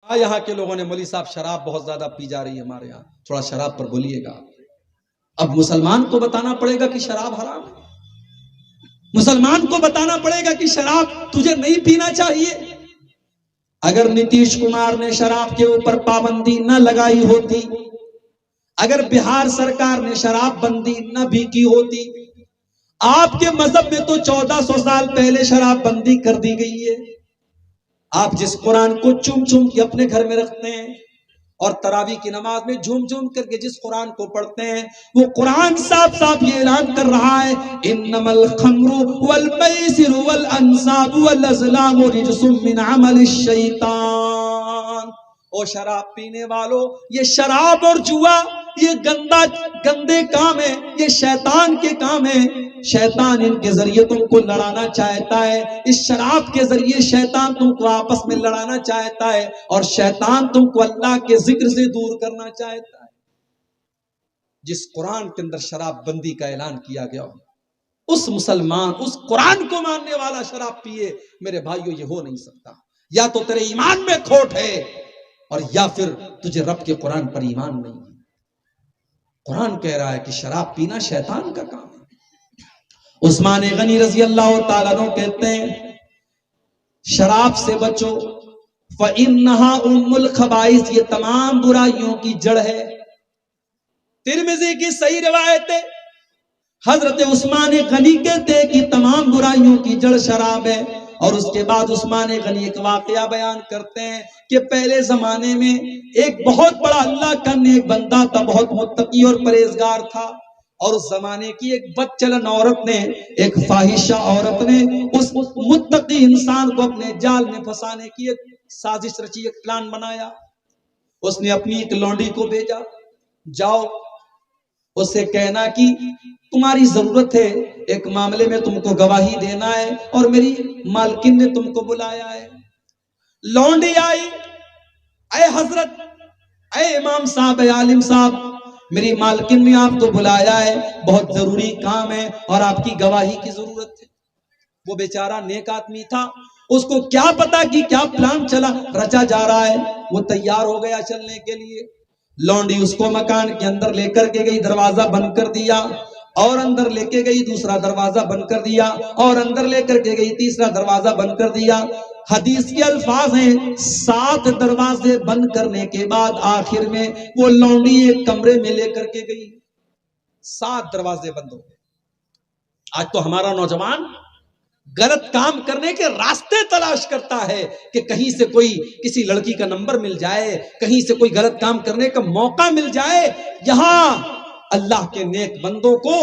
یہاں کے لوگوں نے مولوی صاحب شراب بہت زیادہ پی جا رہی ہے ہمارے یہاں، تھوڑا شراب پر بولیے گا۔ اب مسلمان کو بتانا پڑے گا کہ شراب حرام ہے، مسلمان کو بتانا پڑے گا کہ شراب تجھے نہیں پینا چاہیے۔ اگر نتیش کمار نے شراب کے اوپر پابندی نہ لگائی ہوتی، اگر بہار سرکار نے شراب بندی نہ بھی کی ہوتی، آپ کے مذہب میں تو 1400 سال پہلے شراب بندی کر دی گئی ہے۔ آپ جس قرآن کو چوم چوم کے اپنے گھر میں رکھتے ہیں اور تراویح کی نماز میں جھوم جھوم کر کے جس قرآن کو پڑھتے ہیں، وہ قرآن صاف صاف یہ اعلان کر رہا ہے انما الخمر والمیسر والانصاب والازلام رجس من عمل الشیطان۔ او شراب پینے والوں، یہ شراب اور جوا یہ گندے کام ہے، یہ شیطان کے کام ہے۔ شیطان ان کے ذریعے تم کو لڑانا چاہتا ہے، اس شراب کے ذریعے شیطان تم کو آپس میں لڑانا چاہتا ہے، اور شیطان تم کو اللہ کے ذکر سے دور کرنا چاہتا ہے۔ جس قرآن کے اندر شراب بندی کا اعلان کیا گیا ہو، اس مسلمان، اس قرآن کو ماننے والا شراب پیے، میرے بھائیو یہ ہو نہیں سکتا۔ یا تو تیرے ایمان میں کھوٹ ہے، اور یا پھر تجھے رب کے قرآن پر ایمان نہیں ہے۔ قرآن کہہ رہا ہے کہ شراب پینا شیطان کا کام ہے۔ عثمان غنی رضی اللہ تعالیٰ عنہ کہتے ہیں شراب سے بچو، فَإِنَّهَا أُمُّ الْخَبَائِثِ، یہ تمام برائیوں کی جڑ ہے۔ ترمذی کی صحیح روایت ہے، حضرت عثمان غنی کہتے ہیں کہ تمام برائیوں کی جڑ شراب ہے۔ اور اس کے بعد عثمان غنی ایک واقعہ بیان کرتے ہیں کہ پہلے زمانے میں ایک بہت بڑا اللہ کا نیک بندہ تھا، بہت متقی اور پرہیزگار تھا، اور اس زمانے کی ایک بد چلن عورت نے، ایک فاحشہ عورت نے اس متقی انسان کو اپنے جال میں پھنسانے کی ایک سازش رچی، ایک پلان بنایا۔ اس نے اپنی ایک لونڈی کو بھیجا، جاؤ اس سے کہنا کہ تمہاری ضرورت ہے، ایک معاملے میں تم کو گواہی دینا ہے، اور میری مالکن نے تم کو بلایا ہے۔ لونڈی آئی، اے حضرت، اے امام صاحب، اے عالم صاحب، میری مالکن نے آپ کو بلایا ہے، بہت ضروری کام ہے اور آپ کی گواہی کی ضرورت ہے۔ وہ بیچارہ نیک آدمی تھا، اس کو کیا پتا کہ کیا پلان رچا جا رہا ہے۔ وہ تیار ہو گیا چلنے کے لیے۔ لونڈی اس کو مکان کے اندر لے کر کے گئی، دروازہ بند کر دیا، اور اندر لے کے گئی، دوسرا دروازہ بند کر دیا، اور اندر لے کر کے گئی، تیسرا دروازہ بند کر دیا۔ حدیث کے الفاظ ہیں 7 دروازے بند کرنے کے بعد آخر میں وہ لونڈی ایک کمرے میں لے کر کے گئی، 7 دروازے بند ہو گئے۔ آج تو ہمارا نوجوان غلط کام کرنے کے راستے تلاش کرتا ہے کہ کہیں سے کوئی کسی لڑکی کا نمبر مل جائے، کہیں سے کوئی غلط کام کرنے کا موقع مل جائے۔ یہاں اللہ کے نیک بندوں کو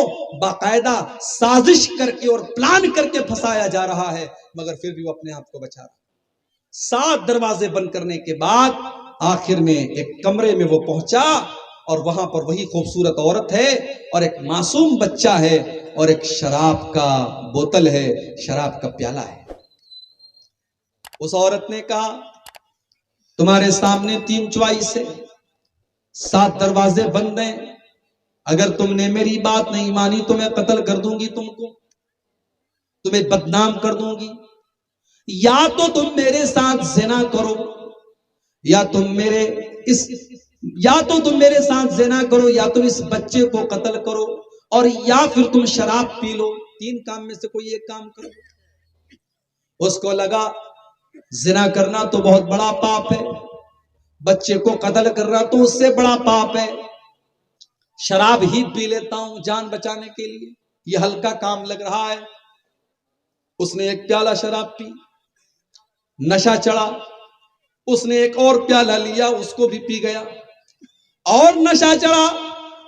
باقاعدہ سازش کر کے اور پلان کر کے پھنسایا جا رہا ہے، مگر پھر بھی وہ اپنے آپ کو بچا رہا ہے۔ 7 دروازے بند کرنے کے بعد آخر میں ایک کمرے میں وہ پہنچا، اور وہاں پر وہی خوبصورت عورت ہے، اور ایک معصوم بچہ ہے، اور ایک شراب کا بوتل ہے، شراب کا پیالہ ہے۔ اس عورت نے کہا تمہارے سامنے 3 چوائس ہے، 7 دروازے بند ہیں، اگر تم نے میری بات نہیں مانی تو میں قتل کر دوں گی، تمہیں بدنام کر دوں گی۔ یا تو تم میرے ساتھ زنا کرو، یا تم میرے ساتھ زنا کرو، یا تم اس بچے کو قتل کرو، اور یا پھر تم شراب پی لو۔ 3 کام میں سے کوئی ایک کام کرو۔ اس کو لگا زنا کرنا تو بہت بڑا پاپ ہے، بچے کو قتل کرنا تو اس سے بڑا پاپ ہے، شراب ہی پی لیتا ہوں جان بچانے کے لیے، یہ ہلکا کام لگ رہا ہے۔ اس نے ایک پیالہ شراب پی، نشہ چڑھا، اس نے ایک اور پیالہ لیا، اس کو بھی پی گیا، اور نشہ چڑھا،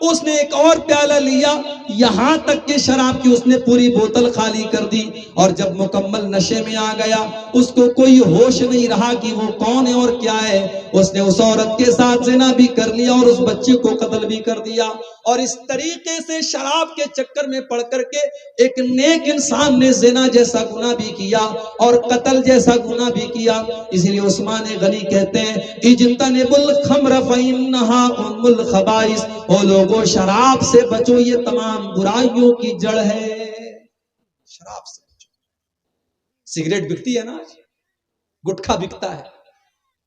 اس نے ایک اور پیالہ لیا، یہاں تک کہ شراب کی اس نے پوری بوتل خالی کر دی، اور جب مکمل نشے میں آ گیا اس کو کوئی ہوش نہیں رہا کہ وہ کون ہے اور کیا ہے۔ اس نے اس عورت کے ساتھ زنا بھی کر لیا اور اس بچے کو قتل بھی کر دیا، اور اس طریقے سے شراب کے چکر میں پڑ کر کے ایک نیک انسان نے زنا جیسا گناہ بھی کیا اور قتل جیسا گناہ بھی کیا۔ اس لیے عثمان غنی کہتے ہیں اجتنبوا الخمر فإنها أم الخبائث، او لوگوں شراب سے بچو، یہ تمام برائیوں کی جڑ ہے۔ شراب سے بچو۔ سگریٹ بکتی ہے نا، گٹکھا بکتا ہے،